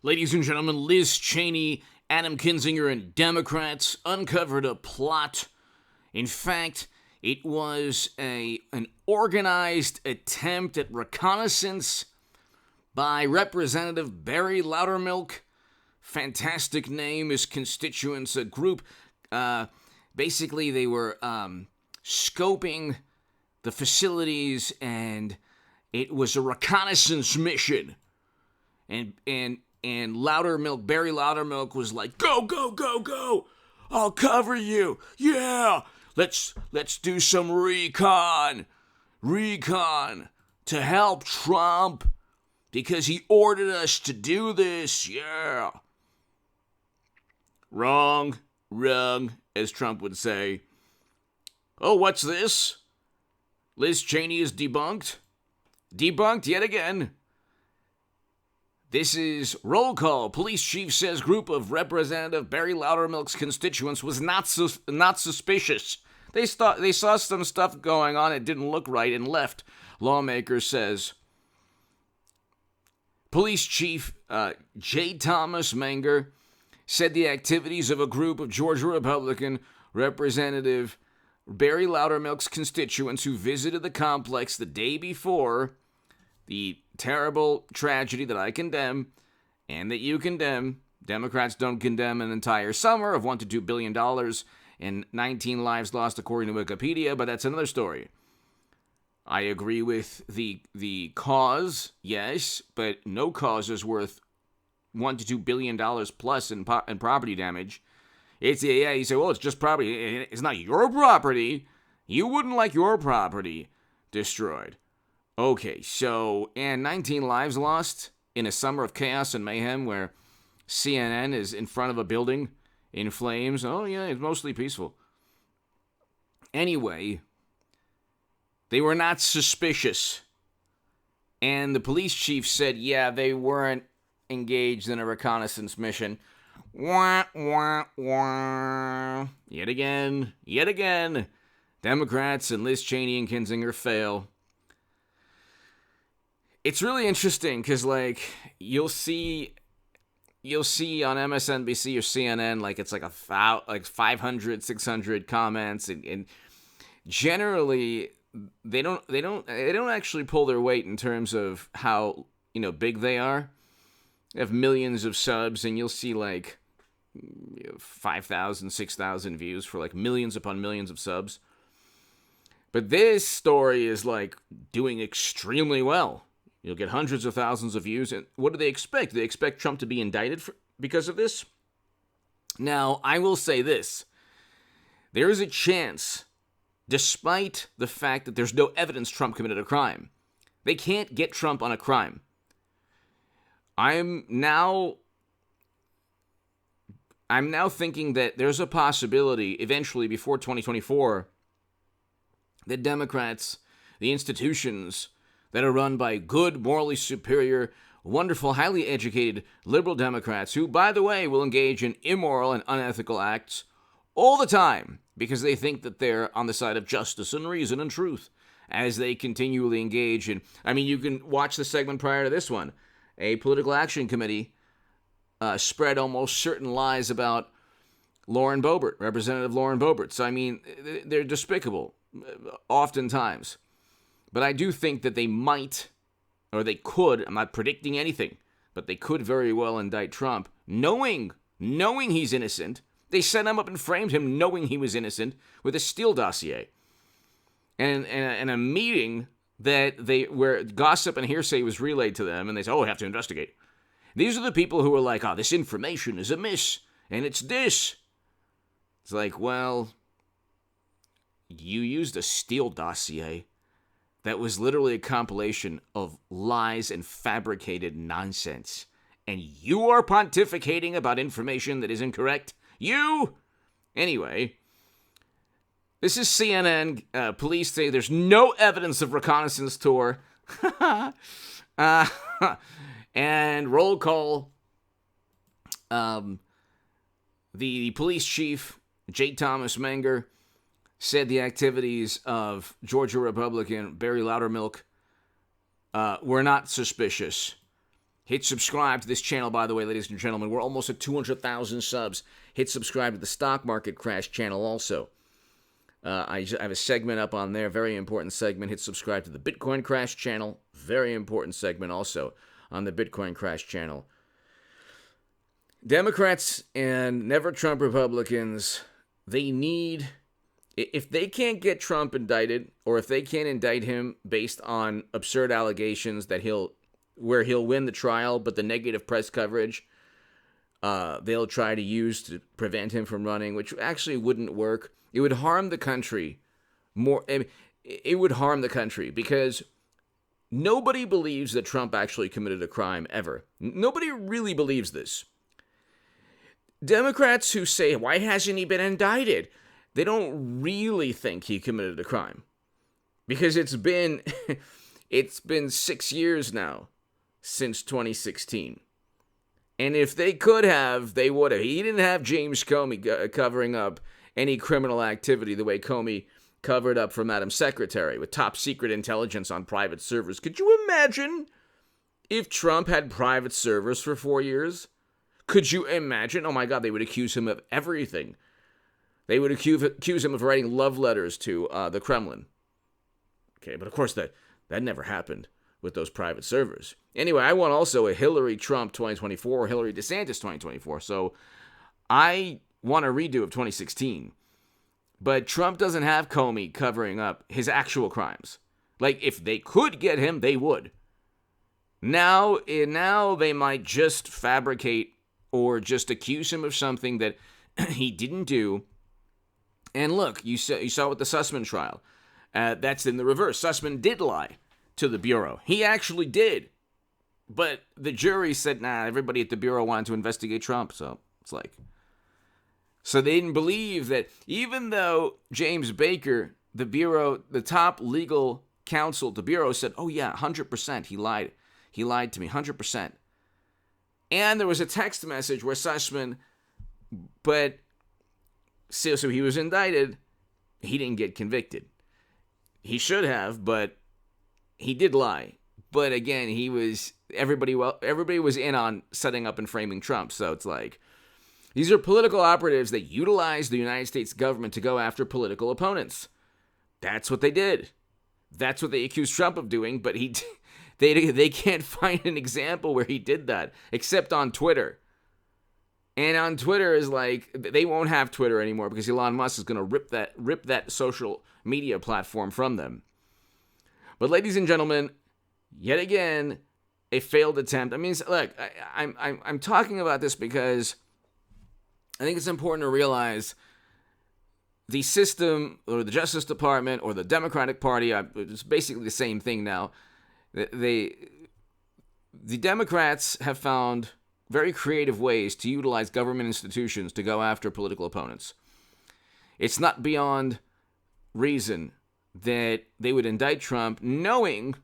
Ladies and gentlemen, Liz Cheney, Adam Kinzinger, and Democrats uncovered a plot. In fact, it was an organized attempt at reconnaissance by Representative Barry Loudermilk. Fantastic name, his constituents, a group. Basically, they were scoping the facilities, and it was a reconnaissance mission. And Loudermilk, Barry Loudermilk, was like, "Go, go, go, go! I'll cover you! Yeah! Let's do some recon to help Trump because he ordered us to do this. Yeah." Wrong, as Trump would say. Oh, what's this? Liz Cheney is debunked? Debunked yet again. This is roll call. Police chief says group of Representative Barry Loudermilk's constituents was not suspicious. They saw some stuff going on. It didn't look right and left. Lawmaker says. Police chief J. Thomas Menger said the activities of a group of Georgia Republican Representative Barry Loudermilk's constituents who visited the complex the day before the terrible tragedy that I condemn and that you condemn. Democrats don't condemn an entire summer of $1 to $2 billion and 19 lives lost according to Wikipedia, but that's another story. I agree with the cause, yes, but no cause is worth $1 to $2 billion plus in property damage. You say, well, it's just property. It's not your property. You wouldn't like your property destroyed. Okay, so, and 19 lives lost in a summer of chaos and mayhem where CNN is in front of a building in flames. Oh, yeah, it's mostly peaceful. Anyway, they were not suspicious. And the police chief said, yeah, they weren't engaged in a reconnaissance mission. Wah, wah, wah. Yet again. Democrats and Liz Cheney and Kinzinger fail. It's really interesting because, like, you'll see on MSNBC or CNN, like, it's like 500, 600 comments, and generally they don't actually pull their weight in terms of how, big they are. They have millions of subs, and you'll see, like, 5,000, 6,000 views for, like, millions upon millions of subs. But this story is, like, doing extremely well. You'll get hundreds of thousands of views, and what do they expect? Do they expect Trump to be indicted because of this? Now, I will say this. There is a chance, despite the fact that there's no evidence Trump committed a crime, they can't get Trump on a crime. I'm now thinking that there's a possibility, eventually, before 2024, that Democrats, the institutions that are run by good, morally superior, wonderful, highly educated liberal Democrats who, by the way, will engage in immoral and unethical acts all the time because they think that they're on the side of justice and reason and truth as they continually engage in... I mean, you can watch the segment prior to this one. A political action committee spread almost certain lies about Lauren Boebert, Representative Lauren Boebert. So, I mean, they're despicable, oftentimes. But I do think that they might, or they could, I'm not predicting anything, but they could very well indict Trump, knowing he's innocent. They set him up and framed him knowing he was innocent with a Steele dossier. And a meeting where gossip and hearsay was relayed to them, and they said, we have to investigate. These are the people who are like, this information is amiss, and it's this. It's like, well, you used a Steele dossier that was literally a compilation of lies and fabricated nonsense. And you are pontificating about information that is incorrect? You? Anyway, this is CNN. Police say there's no evidence of reconnaissance tour. And roll call. The police chief, J. Thomas Menger, said the activities of Georgia Republican Barry Loudermilk were not suspicious. Hit subscribe to this channel, by the way, ladies and gentlemen. We're almost at 200,000 subs. Hit subscribe to the Stock Market Crash channel also. I have a segment up on there, very important segment. Hit subscribe to the Bitcoin Crash channel, very important segment also on the Bitcoin Crash channel. Democrats and never Trump Republicans, they need, if they can't get Trump indicted, or if they can't indict him based on absurd allegations that where he'll win the trial, but the negative press coverage they'll try to use to prevent him from running, which actually wouldn't work. It would harm the country more. It would harm the country because nobody believes that Trump actually committed a crime ever. Nobody really believes this. Democrats who say, why hasn't he been indicted? They don't really think he committed a crime because it's been 6 years now since 2016. And if they could have, they would have. He didn't have James Comey covering up any criminal activity the way Comey covered up for Madam Secretary with top secret intelligence on private servers. Could you imagine if Trump had private servers for 4 years? Could you imagine? Oh my God, they would accuse him of everything. They would accuse him of writing love letters to the Kremlin. Okay, but of course that never happened with those private servers. Anyway, I want also a Hillary Trump 2024 or Hillary DeSantis 2024. So I want a redo of 2016. But Trump doesn't have Comey covering up his actual crimes. Like, if they could get him, they would. Now they might just fabricate or just accuse him of something that he didn't do. And look, you saw with the Sussman trial. That's in the reverse. Sussman did lie to the Bureau. He actually did. But the jury said, nah, everybody at the Bureau wanted to investigate Trump. So it's like... So they didn't believe that even though James Baker, the Bureau, the top legal counsel at the Bureau said, oh yeah, 100%, he lied. He lied to me, 100%. And there was a text message where Sussman, but so he was indicted. He didn't get convicted. He should have, but he did lie. But again, everybody was in on setting up and framing Trump. So it's like, these are political operatives that utilize the United States government to go after political opponents. That's what they did. That's what they accused Trump of doing, but they can't find an example where he did that, except on Twitter. And on Twitter is like, they won't have Twitter anymore because Elon Musk is going to rip that social media platform from them. But ladies and gentlemen, yet again, a failed attempt. I mean, look, I'm talking about this because I think it's important to realize the system or the Justice Department or the Democratic Party, it's basically the same thing now. The Democrats have found very creative ways to utilize government institutions to go after political opponents. It's not beyond reason that they would indict Trump knowing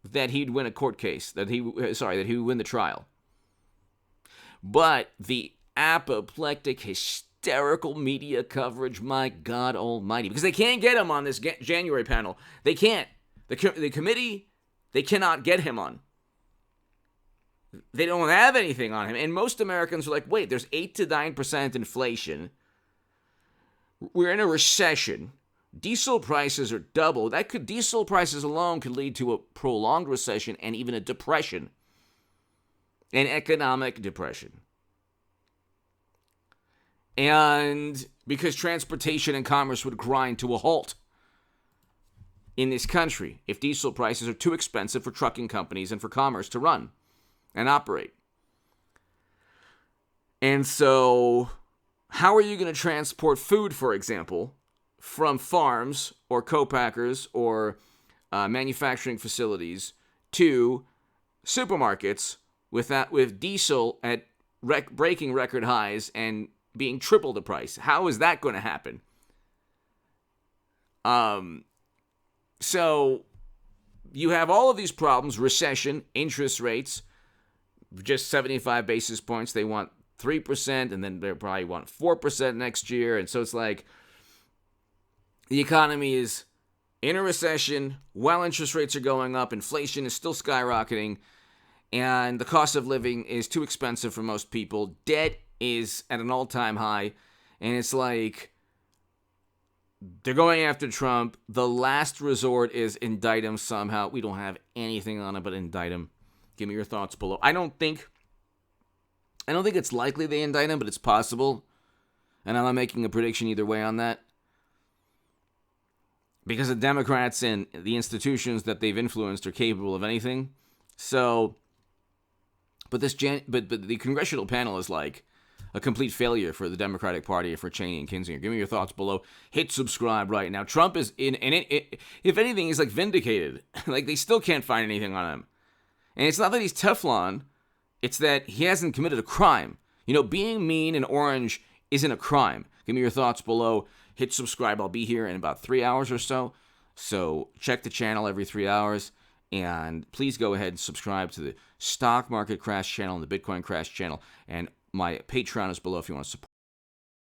that he'd win a court case, that he would win the trial. But the apoplectic, hysterical media coverage, my God almighty, because they can't get him on this January panel. They can't. The committee, they cannot get him on. They don't have anything on him. And most Americans are like, wait, there's 8 to 9% inflation. We're in a recession. Diesel prices are double. Diesel prices alone could lead to a prolonged recession and even a depression. An economic depression. And because transportation and commerce would grind to a halt in this country if diesel prices are too expensive for trucking companies and for commerce to run and operate. And so, how are you going to transport food, for example, from farms or co-packers or manufacturing facilities to supermarkets with diesel at breaking record highs and being triple the price? How is that going to happen? So you have all of these problems: recession, interest rates, just 75 basis points. They want 3%, and then they probably want 4% next year. And so it's like the economy is in a recession while interest rates are going up. Inflation is still skyrocketing. and the cost of living is too expensive for most people. Debt is at an all-time high, and it's like they're going after Trump. The last resort is indict him somehow. We don't have anything on it but indict him. Give me your thoughts below. I don't think it's likely they indict him, but it's possible. And I'm not making a prediction either way on that. Because the Democrats and the institutions that they've influenced are capable of anything. So, but the congressional panel is like a complete failure for the Democratic Party, for Cheney and Kinzinger. Give me your thoughts below. Hit subscribe right now. Trump is in, and if anything, he's like vindicated. Like they still can't find anything on him. And it's not that he's Teflon. It's that he hasn't committed a crime. You know, being mean and orange isn't a crime. Give me your thoughts below. Hit subscribe. I'll be here in about 3 hours or so. So check the channel every 3 hours. And please go ahead and subscribe to the Stock Market Crash channel and the Bitcoin Crash channel. And my Patreon is below if you want to support.